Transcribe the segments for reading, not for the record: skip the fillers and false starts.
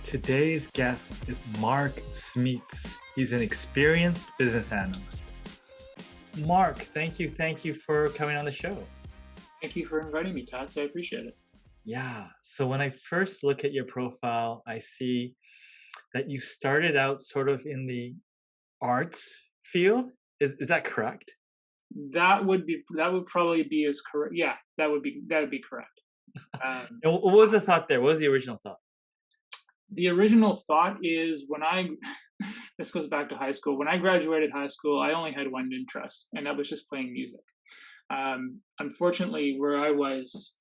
Today's guest is Mark Smeets. He's an experienced business analyst. Mark, thank you for coming on the show. Thank you for inviting me, Tats. I appreciate it. Yeah, so when I first look at your profile, I see that you started out sort of in the arts field. Is that correct? That would probably be as correct. Yeah, that would be correct. And what was the thought there? What was the original thought? The original thought is this goes back to high school. When I graduated high school, I only had one interest, and that was just playing music. Unfortunately, where I was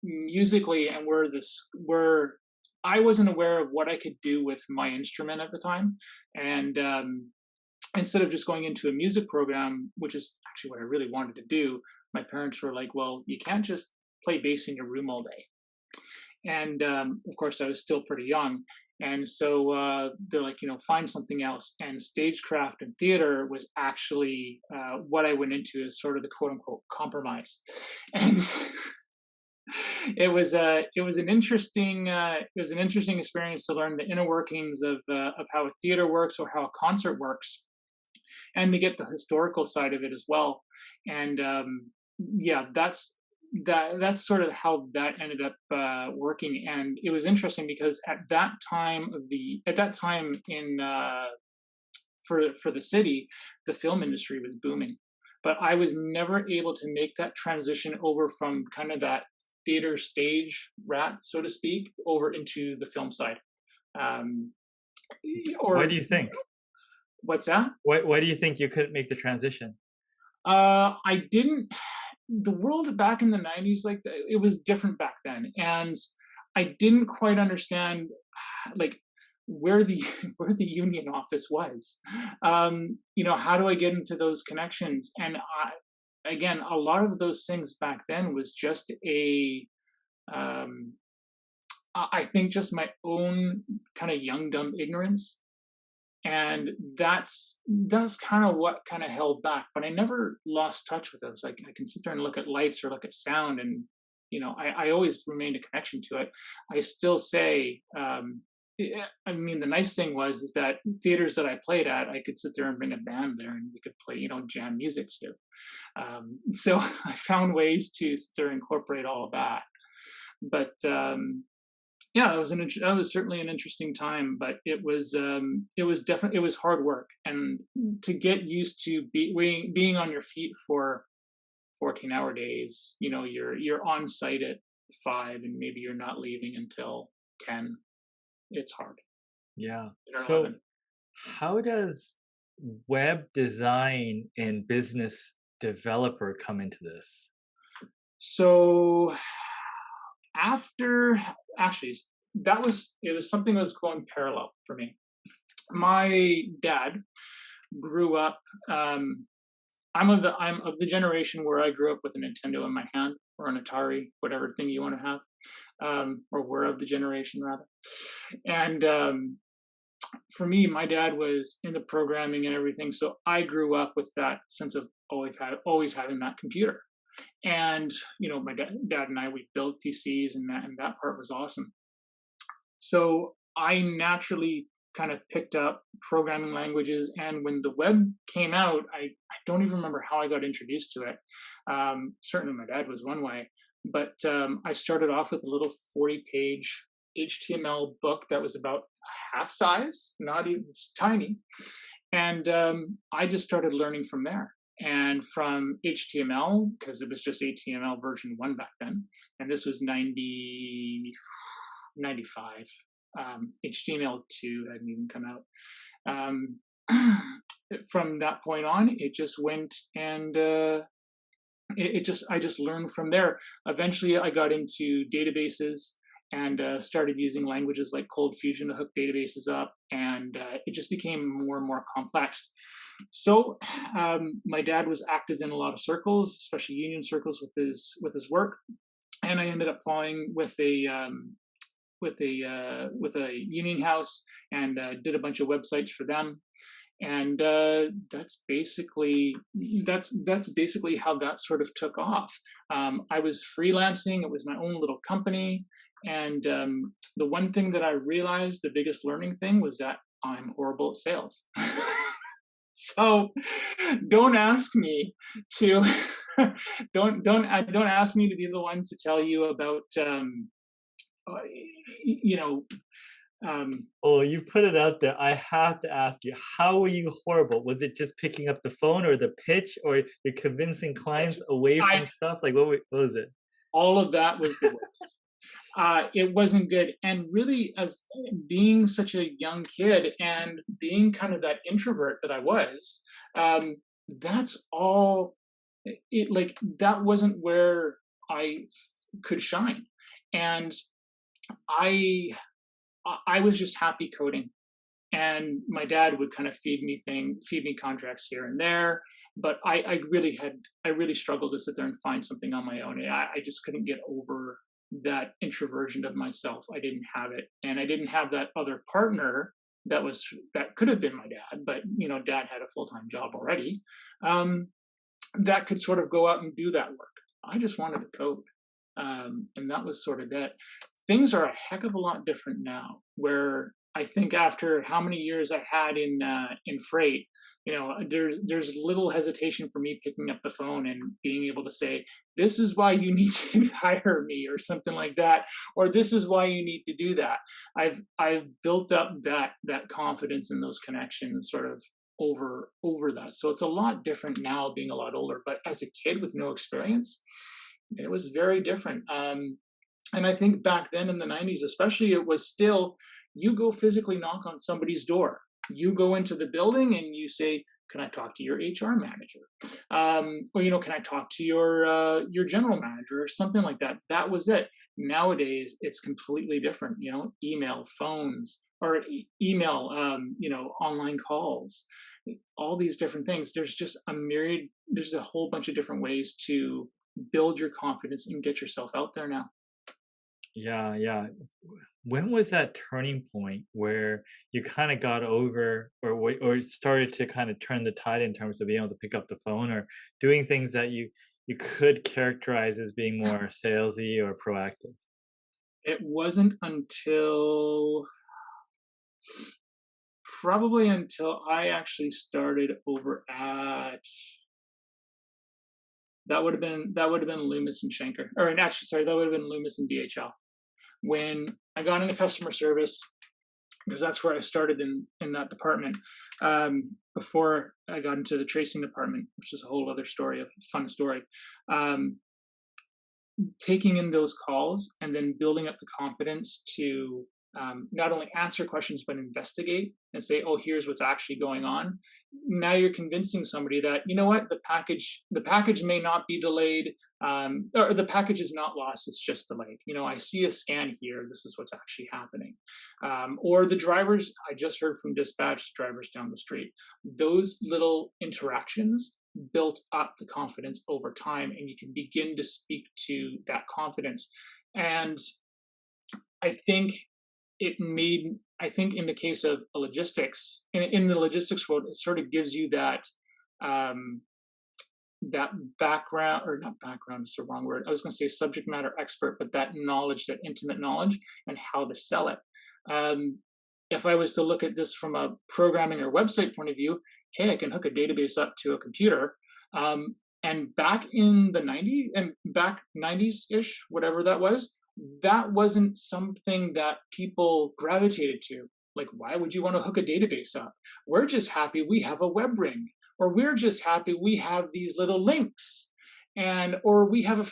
musically, and where I wasn't aware of what I could do with my instrument at the time, and instead of just going into a music program, which is actually what I really wanted to do, my parents were like, "Well, you can't just play bass in your room all day." And of course, I was still pretty young, and so they're like, find something else. And stagecraft and theater was actually what I went into as sort of the quote unquote compromise, and it was an interesting experience to learn the inner workings of how a theater works or how a concert works, and to get the historical side of it as well. And yeah, that's sort of how that ended up working. And it was interesting because at that time in for the city, the film industry was booming, but I was never able to make that transition over from kind of that theater stage rat, so to speak, over into the film side. Why do you think? What's that? Why do you think you couldn't make the transition? I didn't. The world back in the 90s, like, it was different back then, and I didn't quite understand like where the where the union office was. How do I get into those connections? And again, a lot of those things back then was just I think just my own kind of young dumb ignorance, and that's kind of what kind of held back. But I never lost touch with those. Like, I can sit there and look at lights or look at sound, and I always remained a connection to it. I still say, I mean, the nice thing is that theaters that I played at, I could sit there and bring a band there, and we could play jam music too. So I found ways to sit there and incorporate all of that. But yeah, that was certainly an interesting time, but it was hard work, and to get used to being on your feet for 14-hour days. You're on site at 5, and maybe you're not leaving until 10. It's hard. Yeah. So how does web design and business developer come into this? So actually, it was something that was going parallel for me. My dad grew up. I'm of the generation where I grew up with a Nintendo in my hand, or an Atari, whatever thing you want to have, or we're of the generation rather. And for me, my dad was into programming and everything, so I grew up with that sense of always having that computer. And my dad and I, we built PCs, and that part was awesome. So I naturally kind of picked up programming languages, and when the web came out, I don't even remember how I got introduced to it. Certainly my dad was one way, but I started off with a little 40-page HTML book that was about half size, not even, it's tiny, and I just started learning from there. And from HTML, because it was just HTML version 1 back then, and this was 95. HTML2 hadn't even come out. From that point on, it just went, and I just learned from there. Eventually, I got into databases and started using languages like Cold Fusion to hook databases up, and it just became more and more complex. So my dad was active in a lot of circles, especially union circles, with his work, and I ended up falling with a union house, and did a bunch of websites for them. And that's basically how that sort of took off. I was freelancing. It was my own little company, And the one thing that I realized, the biggest learning thing, was that I'm horrible at sales. So don't ask me to don't ask me to be the one to tell you about uh, you know um, Oh, you put it out there. I have to ask you, how were you horrible? Was it just picking up the phone or the pitch or you're convincing clients away I from stuff? Like what was it? all of that was the work. It wasn't good. And really, as being such a young kid and being kind of that introvert that I was, that's all. It like that wasn't where I could shine, and I I was just happy coding. And my dad would kind of feed me contracts here and there. But I really struggled to sit there and find something on my own. I just couldn't get over that introversion of myself. I didn't have it, and I didn't have that other partner that could have been my dad, but dad had a full time job already. Um, that could sort of go out and do that work. I just wanted to code, and that was sort of it. Things are a heck of a lot different now, where I think after how many years I had in freight, there's little hesitation for me picking up the phone and being able to say, "This is why you need to hire me," or something like that, or "This is why you need to do that." I've built up that confidence and those connections sort of over that. So it's a lot different now, being a lot older. But as a kid with no experience, it was very different. And I think back then in the 90s, especially, it was still, you go physically knock on somebody's door. You go into the building and you say, "Can I talk to your HR manager?" Or, can I talk to your general manager or something like that? That was it. Nowadays, it's completely different. Email, phones, or email, online calls, all these different things. There's just a myriad. There's a whole bunch of different ways to build your confidence and get yourself out there now. Yeah, yeah. When was that turning point where you kind of got over or started to kind of turn the tide in terms of being able to pick up the phone or doing things that you could characterize as being more salesy or proactive? It wasn't until probably until I actually started over at that would have been Loomis and Schenker, or actually, sorry, that would have been Loomis and DHL. When I got into customer service, because that's where I started in that department. Before I got into the tracing department, which is a whole other story, a fun story. Um, Taking in those calls and then building up the confidence to not only answer questions but investigate and say, "Oh, here's what's actually going on." Now you're convincing somebody that, what, the package may not be delayed, or the package is not lost, it's just delayed. I see a scan here, this is what's actually happening. Or the drivers, I just heard from dispatch, drivers down the street. Those little interactions built up the confidence over time, and you can begin to speak to that confidence. And I think in the case of logistics, in the logistics world, it sort of gives you um, that background, or not background, is the wrong word. I was going to say subject matter expert, but that knowledge, that intimate knowledge, and how to sell it. Um, if I was to look at this from a programming or website point of view, hey, I can hook a database up to a computer. And back in the 90s, and back 90s ish, whatever that wasn't something that people gravitated to. Like, why would you want to hook a database up? We're just happy we have a web ring, or we're just happy we have these little links, and or we have a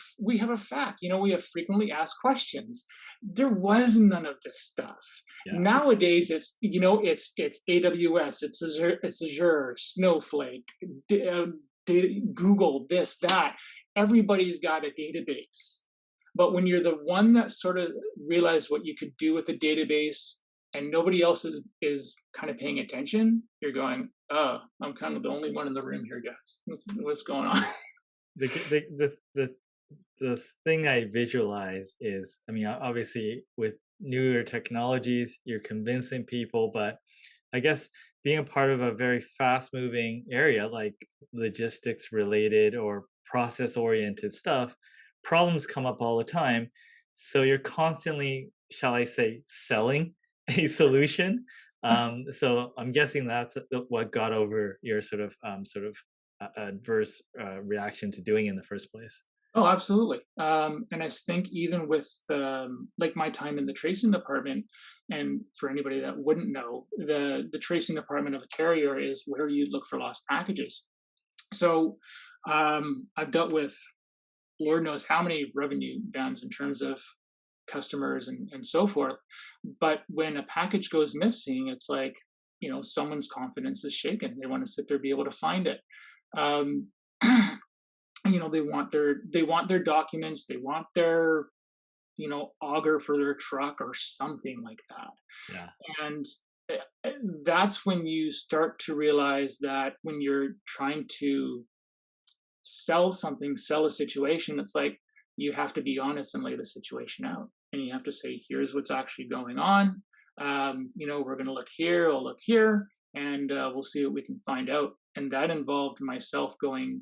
fact. We have frequently asked questions. There was none of this stuff. Yeah. Nowadays, it's AWS, it's Azure, Snowflake, Google, this, that. Everybody's got a database. But when you're the one that sort of realized what you could do with a database, and nobody else is kind of paying attention, you're going, "Oh, I'm kind of the only one in the room here, guys. What's going on?" The the thing I visualize is, I mean, obviously with newer technologies, you're convincing people, but I guess being a part of a very fast moving area like logistics related or process oriented stuff, problems come up all the time. So you're constantly, shall I say, selling a solution. So I'm guessing that's what got over your sort of adverse reaction to doing it in the first place. Oh, absolutely. And I think even with like my time in the tracing department, and for anybody that wouldn't know, the tracing department of a carrier is where you look for lost packages. So I've dealt with Lord knows how many revenue bands in terms of customers and so forth. But when a package goes missing, it's like, someone's confidence is shaken. They want to sit there, be able to find it. Um, they want their documents, they want their, auger for their truck or something like that. Yeah. And uh, that's when you start to realize that when you're trying to sell something, sell a situation, it's like you have to be honest and lay the situation out. And you have to say, here's what's actually going on. We're going to look here, we'll look here, and we'll see what we can find out. And that involved myself going,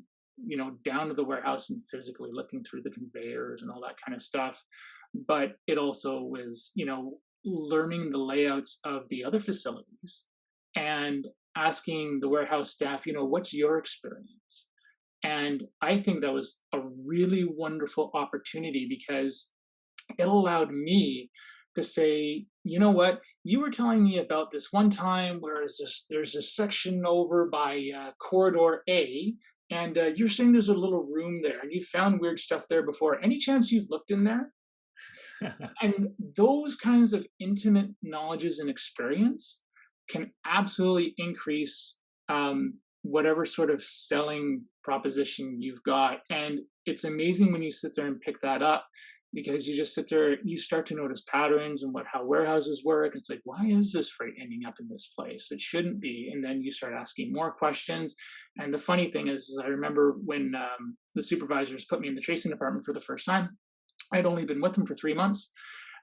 down to the warehouse and physically looking through the conveyors and all that kind of stuff. But it also was, learning the layouts of the other facilities and asking the warehouse staff, what's your experience? And I think that was a really wonderful opportunity because it allowed me to say, you know what, you were telling me about this one time where there's a section over by corridor A, and you're saying there's a little room there, and you found weird stuff there before. Any chance you've looked in there? And those kinds of intimate knowledges and experience can absolutely increase whatever sort of selling proposition you've got. And it's amazing when you sit there and pick that up because you just sit there, you start to notice patterns and how warehouses work. It's like, why is this freight ending up in this place? It shouldn't be. And then you start asking more questions. And the funny thing is I remember when the supervisors put me in the tracing department for the first time. I'd only been with him for 3 months.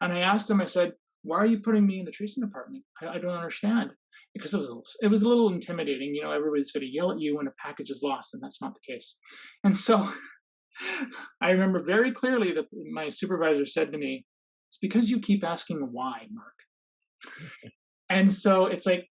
And I asked him, I said, why are you putting me in the tracing department? I don't understand. Because it was a little intimidating. Everybody's going to yell at you when a package is lost, and that's not the case. And so I remember very clearly that my supervisor said to me, it's because you keep asking why, Mark. And so it's like,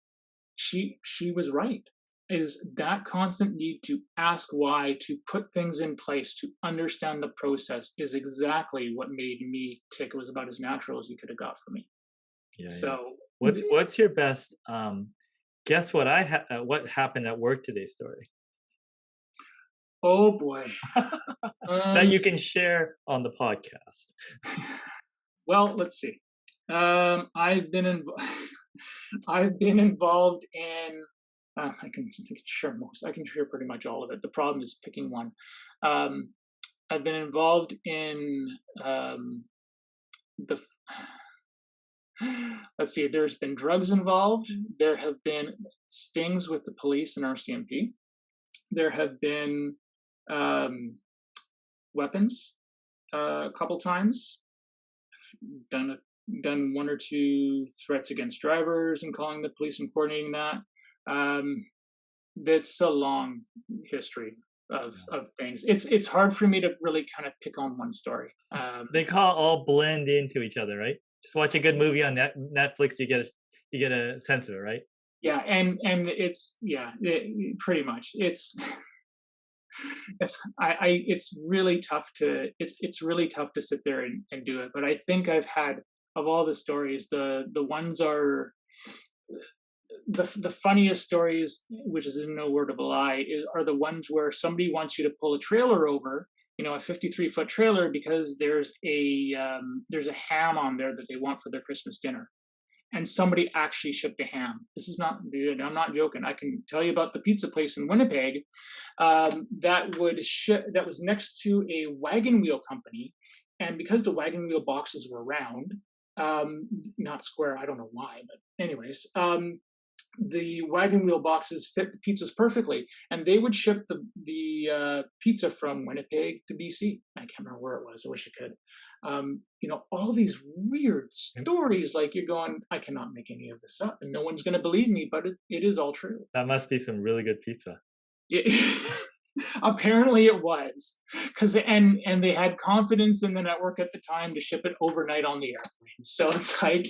she was right. Is that constant need to ask why, to put things in place, to understand the process is exactly what made me tick. It was about as natural as you could have got for me. Yeah, yeah. So, What's your best guess what happened at work today story oh boy. that Um, you can share on the podcast? well, let's see. I've been I've been involved in. I can share most. I can share pretty much all of it. The problem is picking one. Um, I've been involved in the. Let's see. There's been drugs involved. There have been stings with the police and RCMP. There have been um, weapons a couple times. Done done one or two threats against drivers and calling the police and coordinating that. Um, that's a long history of things. It's hard for me to really kind of pick on one story. They call all blend into each other, right? Just watch a good movie on Netflix, you get a sense of it, right? Yeah, and it's pretty much if it's really tough to it's really tough to sit there and do it. But I think I've had of all the stories, the ones are the funniest stories, which is in no word of a lie, are the ones where somebody wants you to pull a trailer over, a 53-foot trailer because there's a ham on there that they want for their Christmas dinner, and somebody actually shipped a ham. This is not, dude, I'm not joking. I can tell you about the pizza place in Winnipeg that was next to a wagon wheel company, and because the wagon wheel boxes were round, not square, I don't know why, but anyways, the wagon wheel boxes fit the pizzas perfectly, and they would ship the pizza from Winnipeg to BC. I can't remember where it was. I wish I could. All these weird stories. Like you're going, I cannot make any of this up, and no one's going to believe me, but it is all true. That must be some really good pizza. Yeah. Apparently it was, because and they had confidence in the network at the time to ship it overnight on the airplane. So it's like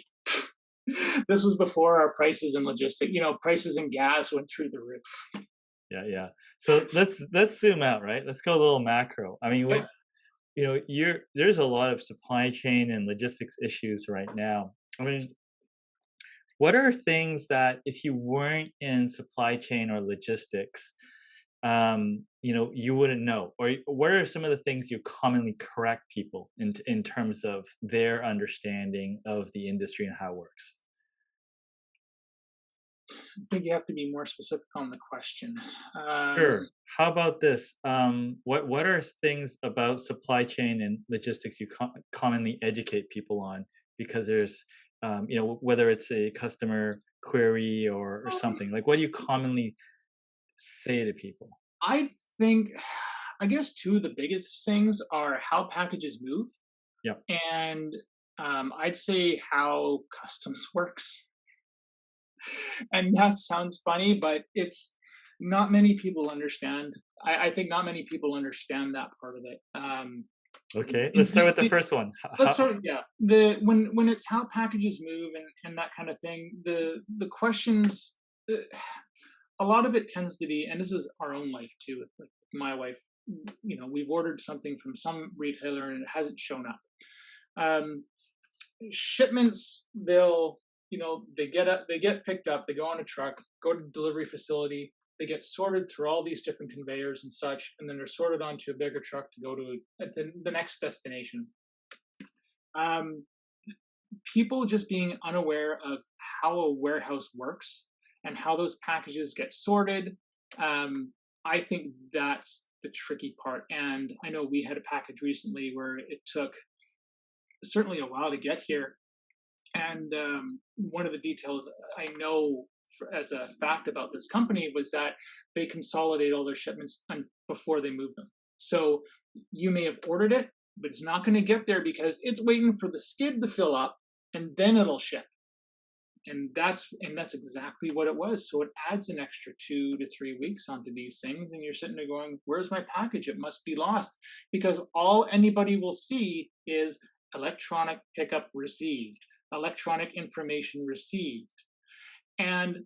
this was before our prices and logistic, prices and gas went through the roof. Yeah, yeah. So let's zoom out, right? Let's go a little macro. I mean, Yeah. there's a lot of supply chain and logistics issues right now. I mean, what are things that if you weren't in supply chain or logistics, you wouldn't know? Or what are some of the things you commonly correct people in terms of their understanding of the industry and how it works? I think you have to be more specific on the question. Sure. How about this? What are things about supply chain and logistics you commonly educate people on? Because there's, whether it's a customer query or Um, something. Like, what do you commonly say to people? I think, I guess two of the biggest things are how packages move, Yep. and I'd say how customs works. And that sounds funny, but it's not many people understand. I think not many people understand that part of it. Okay. In, Let's start with the in, first one. let's sort of, yeah, the when it's how packages move and that kind of thing. The questions, uh, a lot of it tends to be, and this is our own life too. Like my wife, we've ordered something from some retailer and it hasn't shown up. Um, Shipments, they get picked up, they go on a truck, go to the delivery facility, they get sorted through all these different conveyors and such, and then they're sorted onto a bigger truck to go to the next destination. um, People just being unaware of how a warehouse works and how those packages get sorted. I think that's the tricky part. And I know we had a package recently where it took certainly a while to get here. And one of the details I know as a fact about this company was that they consolidate all their shipments before they move them. So you may have ordered it, but it's not going to get there because it's waiting for the skid to fill up and then it'll ship. And that's exactly what it was. So it adds an extra 2 to 3 weeks onto these things, and you're sitting there going, "Where's my package? It must be lost," because all anybody will see is electronic pickup received, electronic information received, and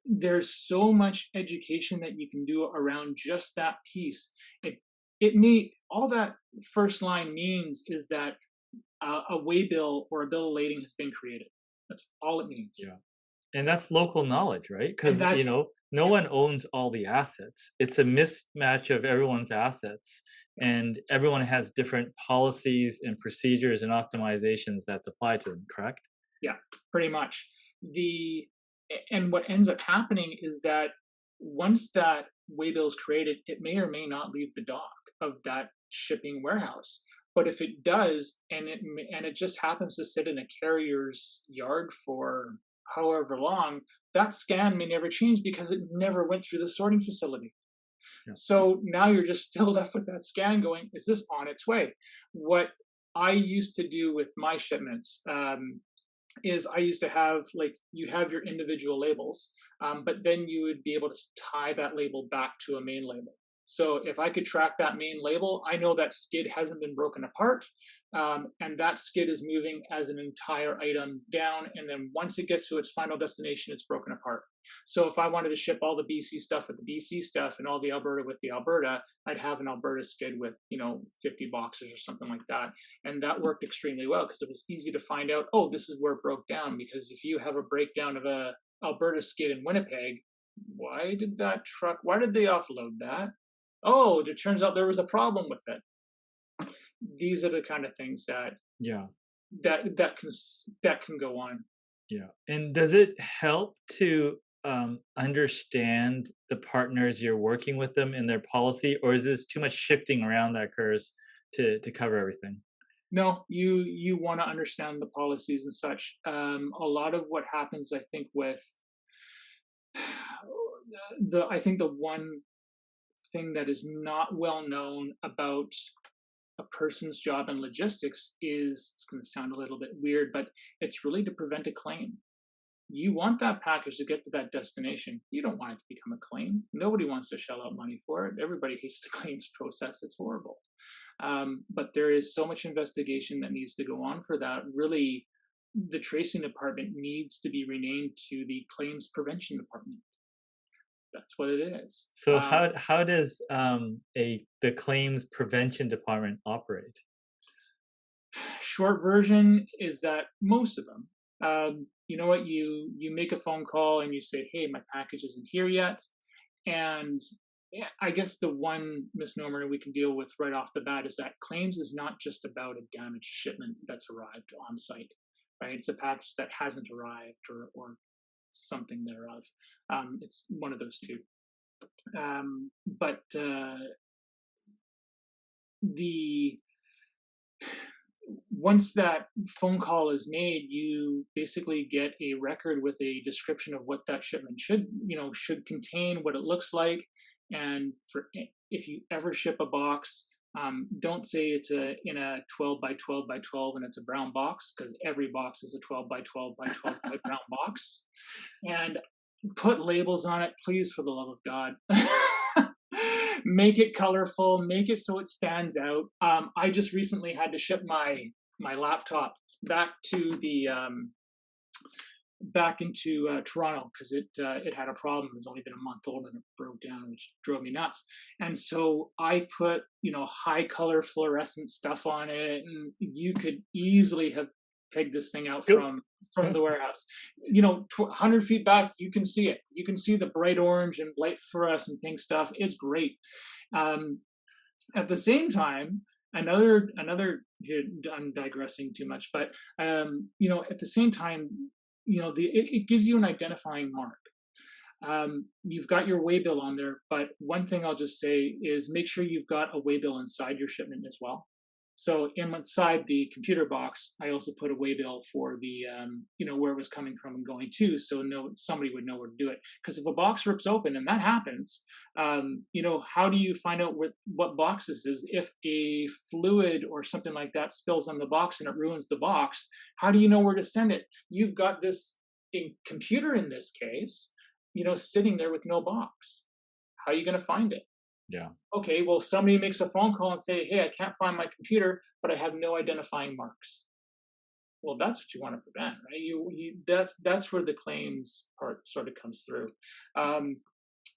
there's so much education that you can do around just that piece. It all that first line means is that a waybill or a bill of lading has been created. That's all it means. Yeah. And that's local knowledge, right? And Because, that's no one owns all the assets. It's a mismatch of everyone's assets, and everyone has different policies and procedures and optimizations that's applied to them, correct? Yeah, pretty much. The and what ends up happening is that once that waybill is created, it may or may not leave the dock of that shipping warehouse. But if it does, and it just happens to sit in a carrier's yard for however long, that scan may never change because it never went through the sorting facility. Yeah. So now you're just still left with that scan going, is this on its way? What I used to do with my shipments, is I used to have, like, you have your individual labels, but then you would be able to tie that label back to a main label. So if I could track that main label, I know that skid hasn't been broken apart, and that skid is moving as an entire item down. And then once it gets to its final destination, it's broken apart. So if I wanted to ship all the BC stuff with the BC stuff and all the Alberta with the Alberta, I'd have an Alberta skid with 50 boxes or something like that. And that worked extremely well because it was easy to find out, oh, this is where it broke down. Because if you have a breakdown of a Alberta skid in Winnipeg, why did they offload that? Oh, it turns out there was a problem with it. These are the kind of things that Yeah. that can go on. Yeah. And does it help to understand the partners you're working with them and their policy, or is this too much shifting around that occurs to cover everything? No, you want to understand the policies and such. A lot of what happens, I think, with I think the one thing that is not well known about a person's job in logistics is, it's going to sound a little bit weird, but it's really to prevent a claim. You want that package to get to that destination. You don't want it to become a claim. Nobody wants to shell out money for it. Everybody hates the claims process. It's horrible. But there is so much investigation that needs to go on for that. Really, the tracing department needs to be renamed to the claims prevention department. That's what it is. So how does a the claims prevention department operate? Short version is that most of them, you know what, you make a phone call and you say, hey, my package isn't here yet. And yeah, I guess the one misnomer we can deal with right off the bat is that claims is not just about a damaged shipment that's arrived on site, right? It's a package that hasn't arrived, or something thereof. It's one of those two. But the once that phone call is made, you basically get a record with a description of what that shipment should contain, what it looks like. And if you ever ship a box, don't say it's in a 12 by 12 by 12 and it's a brown box, because every box is a 12 by 12 by 12 by brown box. And put labels on it, please, for the love of God. Make it colorful, make it so it stands out. I just recently had to ship my laptop back to the back into Toronto, because it had a problem. It was only been a month old and it broke down, which drove me nuts. And so I put high color fluorescent stuff on it, and you could easily have pegged this thing out from the warehouse. 100 feet back, you can see it. You can see the bright orange and light fluorescent pink stuff. It's great. At the same time, another I'm digressing too much, but at the same time, it gives you an identifying mark. You've got your waybill on there, but one thing I'll just say is make sure you've got a waybill inside your shipment as well. So inside the computer box, I also put a waybill for the, where it was coming from and going to, so somebody would know where to do it. Because if a box rips open, and that happens, how do you find out what box this is? If a fluid or something like that spills on the box and it ruins the box, how do you know where to send it? You've got this computer in this case, sitting there with no box. How are you going to find it? Yeah. Okay, well, somebody makes a phone call and say, hey, I can't find my computer, but I have no identifying marks. Well, that's what you want to prevent, right? That's where the claims part sort of comes through.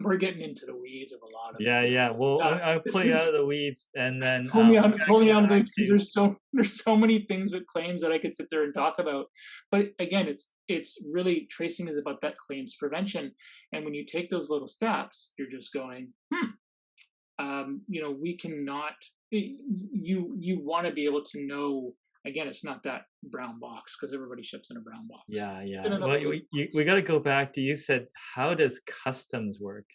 We're getting into the weeds of a lot of Yeah. Well, stuff. I'll pull you out of the weeds, and then Pull me out, we gotta pull me go out of back this, because there's so many things with claims that I could sit there and talk about. But again, it's really, tracing is about that claims prevention. And when you take those little steps, you're just going, we cannot. You want to be able to know. Again, it's not that brown box, because everybody ships in a brown box. Yeah. Well, we got to go back to, you said, how does customs work?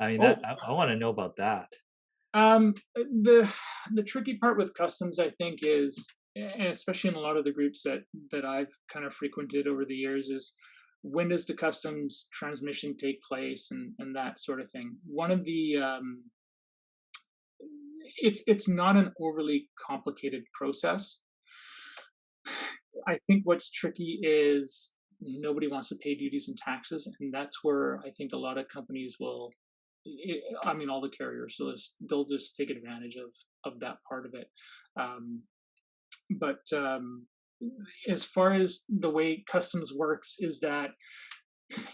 I mean, I want to know about that. The tricky part with customs, I think, is, and especially in a lot of the groups that I've kind of frequented over the years, is when does the customs transmission take place, and that sort of thing. One of the it's not an overly complicated process. I think what's tricky is nobody wants to pay duties and taxes, and that's where I think a lot of companies will. All the carriers, so they'll just take advantage of that part of it. But as far as the way customs works, is that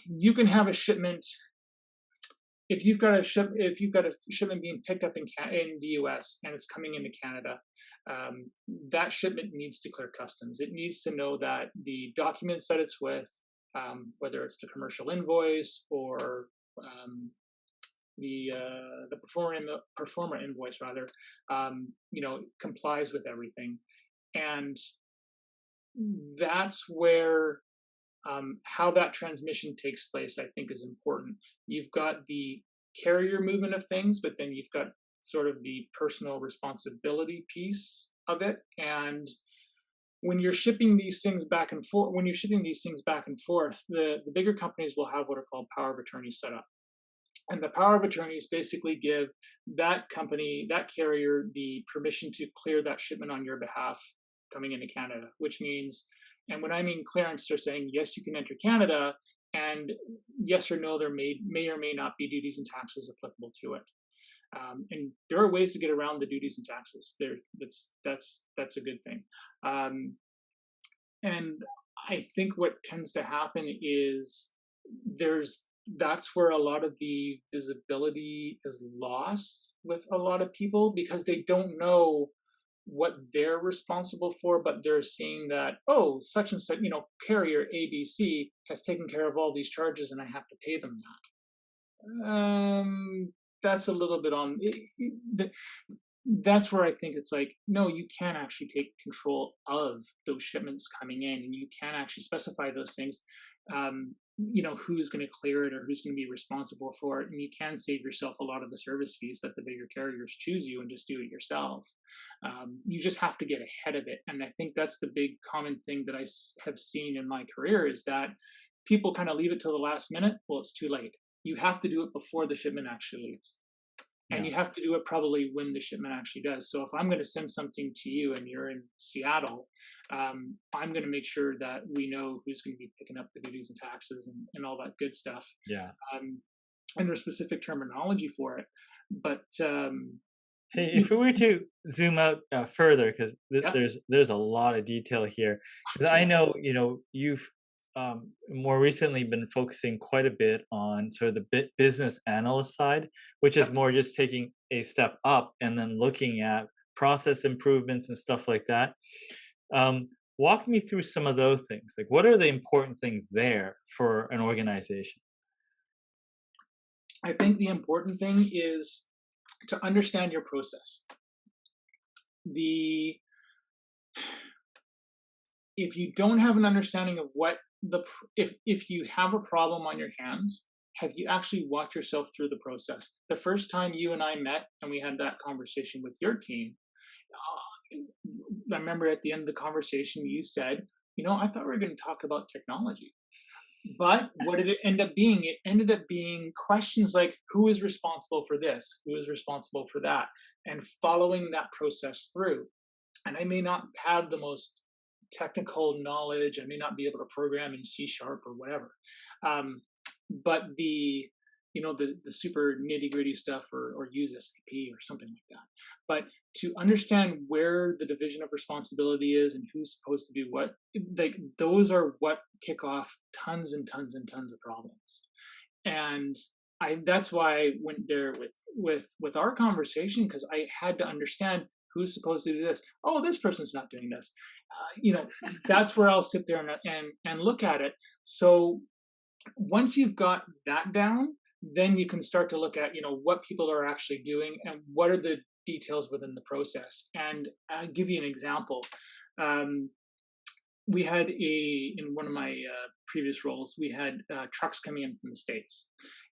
you can have a shipment. If you've got a shipment being picked up in the U.S. and it's coming into Canada, that shipment needs to clear customs. It needs to know that the documents that it's with, whether it's the commercial invoice or the performer invoice rather, complies with everything. And that's where how that transmission takes place, I think, is important. You've got the carrier movement of things, but then you've got sort of the personal responsibility piece of it. And when you're shipping these things back and forth, the bigger companies will have what are called power of attorney set up. And the power of attorneys basically give that company, that carrier, the permission to clear that shipment on your behalf coming into Canada, which means And when I mean clearance, they're saying, yes, you can enter Canada, and yes or no, there may or may not be duties and taxes applicable to it. And there are ways to get around the duties and taxes. That's a good thing. Um, and I think what tends to happen is there's that's where a lot of the visibility is lost with a lot of people because they don't know what they're responsible for, but they're seeing that, oh, such and such, carrier ABC has taken care of all these charges and I have to pay them that. That's a little bit on. That's where I think it's like, no, you can actually take control of those shipments coming in, and you can actually specify those things. Who's going to clear it or who's going to be responsible for it, and you can save yourself a lot of the service fees that the bigger carriers choose you and just do it yourself. You just have to get ahead of it, and I think that's the big common thing that have seen in my career is that people kind of leave it till the last minute. Well, it's too late. You have to do it before the shipment actually leaves. And Yeah. you have to do it probably when the shipment actually does. So if I'm going to send something to you and you're in Seattle, I'm going to make sure that we know who's going to be picking up the duties and taxes and all that good stuff. Yeah. And there's specific terminology for it. But Hey, you if we were to zoom out further, because yeah, there's a lot of detail here, because I yeah, know you've more recently been focusing quite a bit on sort of the business analyst side, which is yeah. more just taking a step up and then looking at process improvements and stuff like that. Walk me through some of those things. Like, what are the important things there for an organization? I think the important thing is to understand your process. The If you don't have an understanding of if you have a problem on your hands, have you actually walked yourself through the process? The first time you and I met and we had that conversation with your team, I remember at the end of the conversation you said, I thought we were going to talk about technology. But what did it end up being? It ended up being questions like, who is responsible for this? Who is responsible for that? And following that process through. And I may not have the most technical knowledge. I may not be able to program in C# or whatever. But the super nitty gritty stuff or use SAP or something like that. But to understand where the division of responsibility is and who's supposed to do what, like those are what kick off tons and tons and tons of problems. And that's why I went there with our conversation because I had to understand who's supposed to do this. Oh, this person's not doing this. That's where I'll sit there and look at it. So once you've got that down, then you can start to look at what people are actually doing and what are the details within the process. And I'll give you an example. We had in one of my previous roles, we had trucks coming in from the States,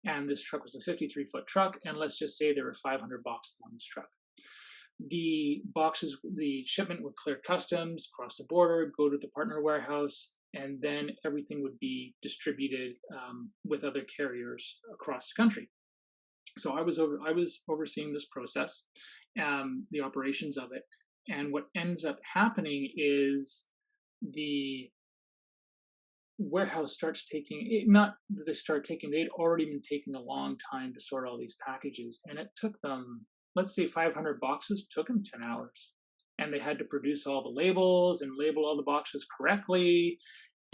and this truck was a 53-foot truck, and let's just say there were 500 boxes on this truck. The shipment would clear customs, cross the border, go to the partner warehouse, and then everything would be distributed with other carriers across the country. So I was overseeing this process, the operations of it, and what ends up happening is the warehouse starts taking it. Not that they start taking; they'd already been taking a long time to sort all these packages, and it took them, let's say, 500 boxes took them 10 hours, and they had to produce all the labels and label all the boxes correctly.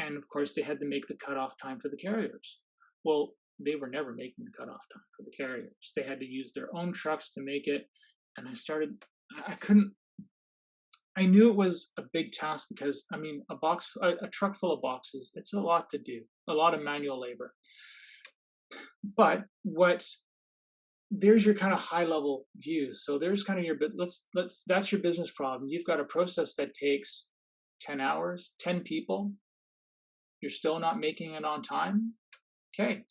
And of course, they had to make the cutoff time for the carriers. Well, they were never making the cutoff time for the carriers. They had to use their own trucks to make it. And I knew it was a big task because, I mean, a truck full of boxes, it's a lot to do, a lot of manual labor. But there's your kind of high level view. So there's kind of that's your business problem. You've got a process that takes 10 hours, 10 people. You're still not making it on time. Okay,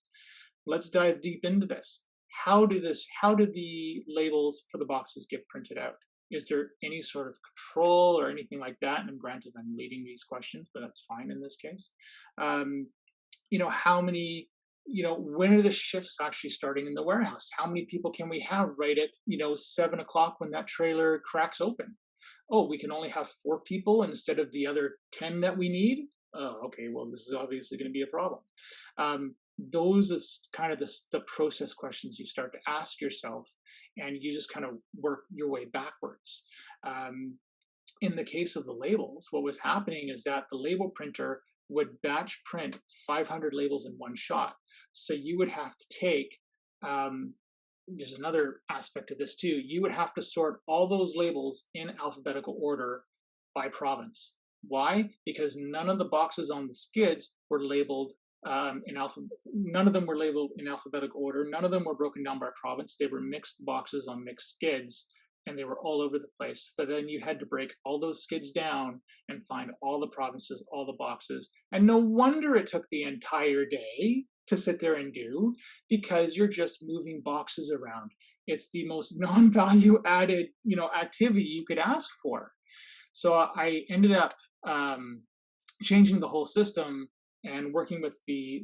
let's dive deep into this. How do the labels for the boxes get printed out? Is there any sort of control or anything like that? And granted, I'm leading these questions, but that's fine in this case. How many, when are the shifts actually starting in the warehouse? How many people can we have right at, 7 o'clock when that trailer cracks open? Oh, we can only have 4 people instead of the other 10 that we need. oh, okay, well, this is obviously going to be a problem. Those is kind of the process questions you start to ask yourself, and you just kind of work your way backwards. Um, in the case of the labels, what was happening is that the label printer would batch print 500 labels in one shot. So you would have to take, um, there's another aspect of this too, you would have to sort all those labels in alphabetical order by province. Why? Because none of the boxes on the skids were labeled in none of them were labeled in alphabetical order. None of them were broken down by province. They were mixed boxes on mixed skids, and they were all over the place. So then you had to break all those skids down and find all the provinces, all the boxes. And no wonder it took the entire day to sit there and do, because you're just moving boxes around. It's the most non-value added, activity you could ask for. So I ended up changing the whole system and working with the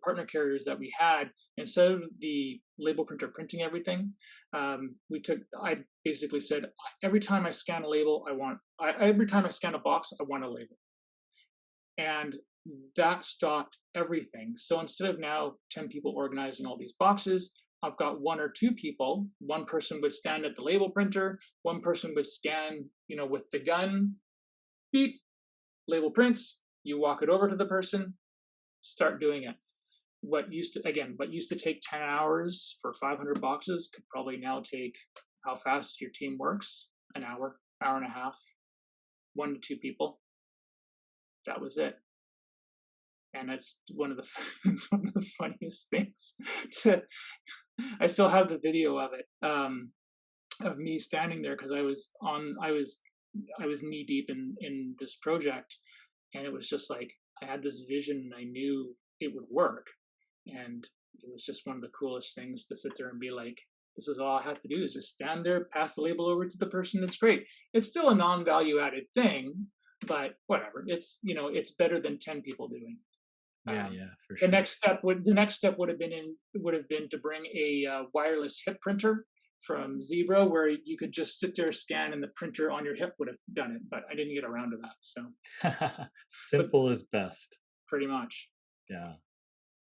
partner carriers that we had. Instead of the label printer printing everything, I basically said, every time I scan a label, every time I scan a box, I want a label. And that stopped everything. So instead of now 10 people organized in all these boxes, I've got one or two people. One person would stand at the label printer, one person would scan, with the gun, beep, label prints, you walk it over to the person, start doing it. What used to take 10 hours for 500 boxes could probably now take, how fast your team works, an hour, hour and a half, 1 to 2 people. That was it. And that's one of the it's one of the funniest things. I still have the video of it, of me standing there, because I was knee deep in this project, and it was just like I had this vision and I knew it would work, and it was just one of the coolest things to sit there and be like, this is all I have to do is just stand there, pass the label over to the person. It's great. It's still a non-value added thing, but whatever. It's better than 10 people doing. Yeah, yeah, for The sure. next step would have been to bring a wireless hip printer from Zebra, where you could just sit there, scan, and the printer on your hip would have done it. But I didn't get around to that. So, but Simple is best. pretty much. Yeah.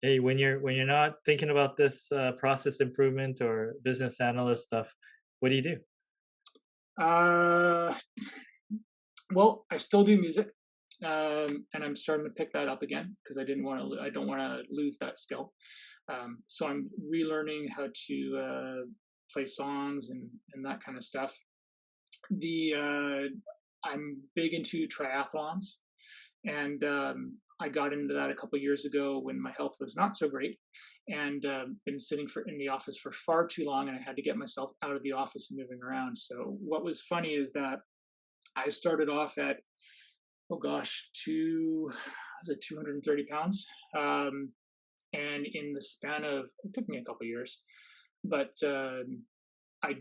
Hey, when you're not thinking about this process improvement or business analyst stuff, what do you do? Uh, well, I still do music, and I'm starting to pick that up again because I don't want to lose that skill. So I'm relearning how to play songs and that kind of stuff. I'm big into triathlons, and I got into that a couple years ago when my health was not so great, and been sitting in the office for far too long, and I had to get myself out of the office and moving around. So what was funny is that I started off at, oh gosh, 230 pounds, and in the span of, it took me a couple years, but I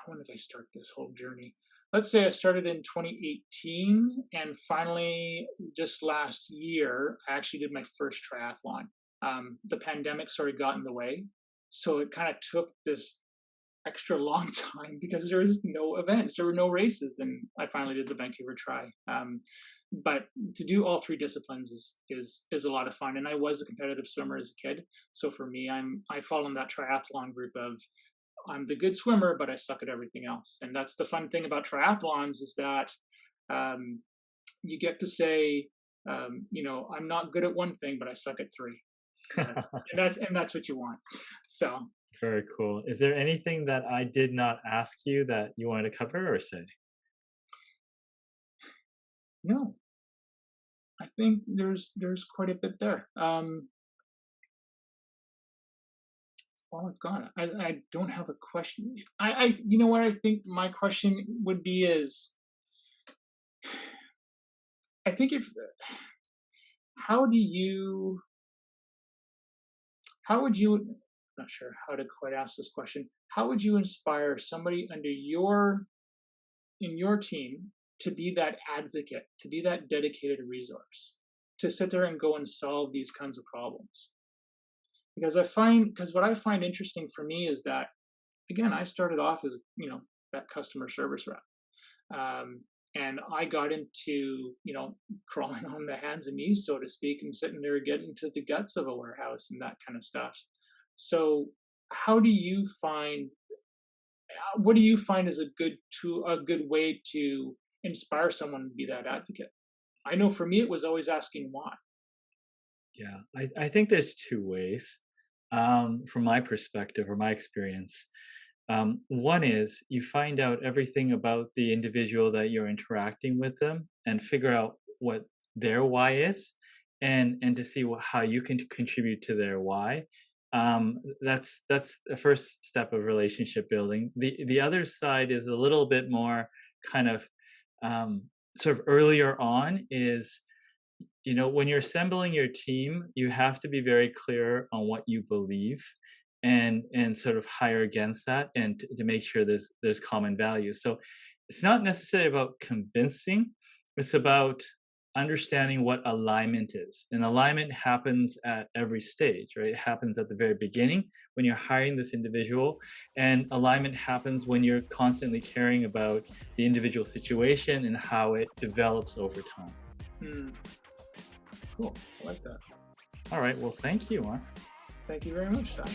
when did I start this whole journey? Let's say I started in 2018, and finally, just last year, I actually did my first triathlon. The pandemic sort of got in the way, so it kind of took this extra long time because there was no events, there were no races, and I finally did the Vancouver Tri. But to do all three disciplines is a lot of fun, and I was a competitive swimmer as a kid, so for me, I fall in that triathlon group of, I'm the good swimmer, but I suck at everything else. And that's the fun thing about triathlons, is that um, you get to say, I'm not good at one thing, but I suck at three. And that's what you want. So Very cool. Is there anything that I did not ask you that you wanted to cover or say? no, I think there's quite a bit there. All I've got. I don't have a question. You know what I think my question would be is, I think if how do you how would you, I'm not sure how to quite ask this question. How would you inspire somebody in your team to be that advocate, to be that dedicated resource, to sit there and go and solve these kinds of problems? Because what I find interesting for me is that, again, I started off as, that customer service rep. Um, and I got into, crawling on the hands and knees, so to speak, and sitting there getting to the guts of a warehouse and that kind of stuff. So, how do you find? What do you find is a good way to inspire someone to be that advocate? I know for me, it was always asking why. Yeah, I think there's two ways, from my perspective or my experience. One is you find out everything about the individual that you're interacting with them and figure out what their why is, and to see how you can contribute to their why. That's the first step of relationship building. The other side is a little bit more kind of sort of earlier on is, when you're assembling your team, you have to be very clear on what you believe and sort of hire against that, and to make sure there's common values. So it's not necessarily about convincing, it's about understanding what alignment is. And alignment happens at every stage, right? It happens at the very beginning when you're hiring this individual, and alignment happens when you're constantly caring about the individual situation and how it develops over time. Hmm, cool. I like that. All right. Well, thank you, Mark. Thank you very much, Tom.